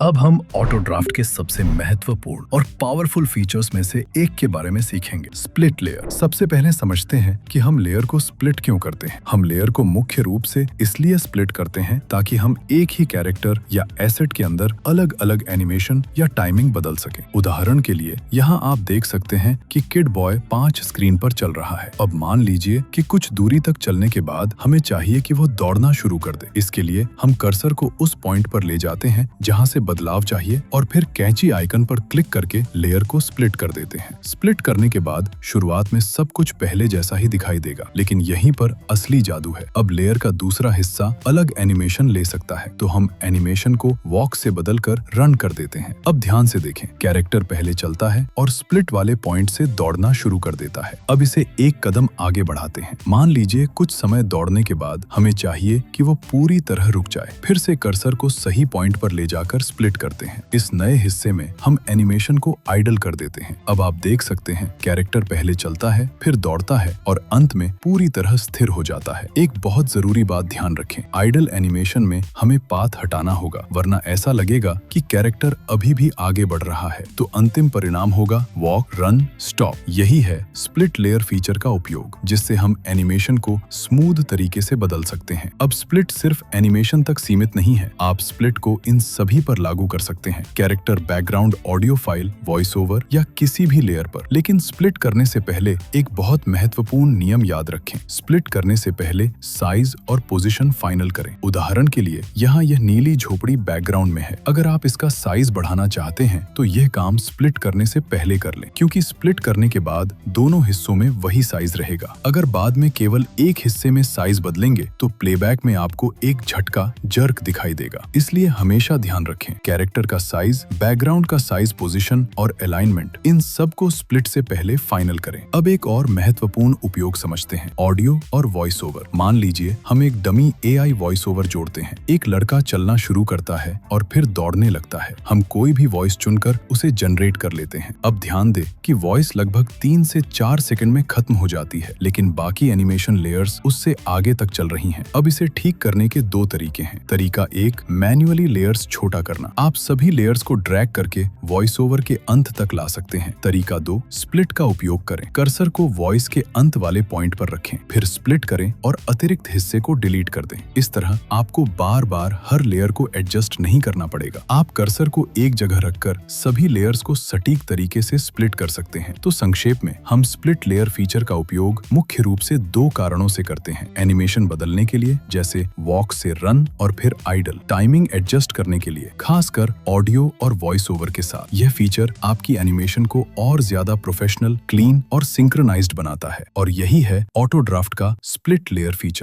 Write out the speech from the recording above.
अब हम auto draft के सबसे महत्वपूर्ण और पावरफुल फीचर्स में से एक के बारे में सीखेंगे, स्प्लिट लेयर। सबसे पहले समझते हैं कि हम लेयर को स्प्लिट क्यों करते हैं। हम लेयर को मुख्य रूप से इसलिए स्प्लिट करते हैं ताकि हम एक ही कैरेक्टर या एसेट के अंदर अलग अलग एनिमेशन या टाइमिंग बदल सकें। उदाहरण के लिए यहाँ आप देख सकते हैं कि किड बॉय 5 स्क्रीन पर चल रहा है। अब मान लीजिए कि कुछ दूरी तक चलने के बाद हमें चाहिए कि वो दौड़ना शुरू कर दे। इसके लिए हम कर्सर को उस पॉइंट पर ले जाते हैं जहाँ से बदलाव चाहिए और फिर कैंची आइकन पर क्लिक करके लेयर को स्प्लिट कर देते हैं। स्प्लिट करने के बाद शुरुआत में सब कुछ पहले जैसा ही दिखाई देगा, लेकिन यहीं पर असली जादू है। अब लेयर का दूसरा हिस्सा अलग एनिमेशन ले सकता है, तो हम एनिमेशन को वॉक से बदलकर रन कर देते हैं। अब ध्यान से देखें, कैरेक्टर पहले चलता है और स्प्लिट वाले पॉइंट से दौड़ना शुरू कर देता है। अब इसे एक कदम आगे बढ़ाते हैं। मान लीजिए कुछ समय दौड़ने के बाद हमें चाहिए कि वो पूरी तरह रुक जाए। फिर से कर्सर को सही पॉइंट पर ले जाकर स्प्लिट करते हैं। इस नए हिस्से में हम एनिमेशन को आइडल कर देते हैं। अब आप देख सकते हैं कैरेक्टर पहले चलता है, फिर दौड़ता है और अंत में पूरी तरह स्थिर हो जाता है। एक बहुत जरूरी बात ध्यान रखें, आइडल एनिमेशन में हमें पाथ हटाना होगा, वरना ऐसा लगेगा कि कैरेक्टर अभी भी आगे बढ़ रहा है। तो अंतिम परिणाम होगा वॉक, रन, स्टॉप। यही है स्प्लिट लेयर फीचर का उपयोग, जिससे हम एनिमेशन को स्मूथ तरीके से बदल सकते हैं। अब स्प्लिट सिर्फ एनिमेशन तक सीमित नहीं है, आप स्प्लिट को इन सभी पर लागू कर सकते हैं, character, background, audio file, voice over या किसी भी लेयर पर। लेकिन स्प्लिट करने से पहले एक बहुत महत्वपूर्ण नियम याद रखें। स्प्लिट करने से पहले साइज और पोजीशन फाइनल करें। उदाहरण के लिए यहाँ यह नीली झोपड़ी बैकग्राउंड में है। अगर आप इसका साइज बढ़ाना चाहते हैं तो यह काम स्प्लिट करने से पहले कर लें, क्योंकि स्प्लिट करने के बाद दोनों हिस्सों में वही साइज रहेगा। अगर बाद में केवल एक हिस्से में साइज बदलेंगे तो प्लेबैक में आपको एक झटका, जर्क दिखाई देगा। इसलिए हमेशा ध्यान रखें, कैरेक्टर का साइज, बैकग्राउंड का साइज, पोजीशन और अलाइनमेंट, इन सब को स्प्लिट से पहले फाइनल करें। अब एक और महत्वपूर्ण उपयोग समझते हैं, ऑडियो और वॉइस ओवर। मान लीजिए हम एक डमी AI वॉइस ओवर जोड़ते हैं। एक लड़का चलना शुरू करता है और फिर दौड़ने लगता है। हम कोई भी वॉइस चुनकर उसे जनरेट कर लेते हैं। अब ध्यान दें कि वॉइस लगभग 3 से 4 सेकंड में खत्म हो जाती है, लेकिन बाकी एनिमेशन लेयर्स उससे आगे तक चल रही हैं। अब इसे ठीक करने के 2 तरीके हैं। तरीका 1, मैन्युअली लेयर्स छोटा करना। आप सभी लेयर्स को ड्रैग करके वॉइस ओवर के अंत तक ला सकते हैं। तरीका 2, स्प्लिट का उपयोग करें। कर्सर को वॉइस के अंत वाले पॉइंट पर रखें, फिर स्प्लिट करें और अतिरिक्त हिस्से को डिलीट कर दें। इस तरह आपको बार बार हर लेयर को एडजस्ट नहीं करना पड़ेगा। आप कर्सर को एक जगह रखकर सभी लेयर्स को सटीक तरीके से स्प्लिट कर सकते हैं। तो संक्षेप में, हम स्प्लिट लेयर फीचर का उपयोग मुख्य रूप से 2 कारणों से करते हैं। एनिमेशन बदलने के लिए, जैसे वॉक से रन और फिर आइडल। टाइमिंग एडजस्ट करने के लिए, खासकर ऑडियो और वॉइस ओवर के साथ। यह फीचर आपकी एनिमेशन को और ज्यादा प्रोफेशनल, क्लीन और सिंक्रोनाइज्ड बनाता है। और यही है ऑटो ड्राफ्ट का स्प्लिट लेयर फीचर।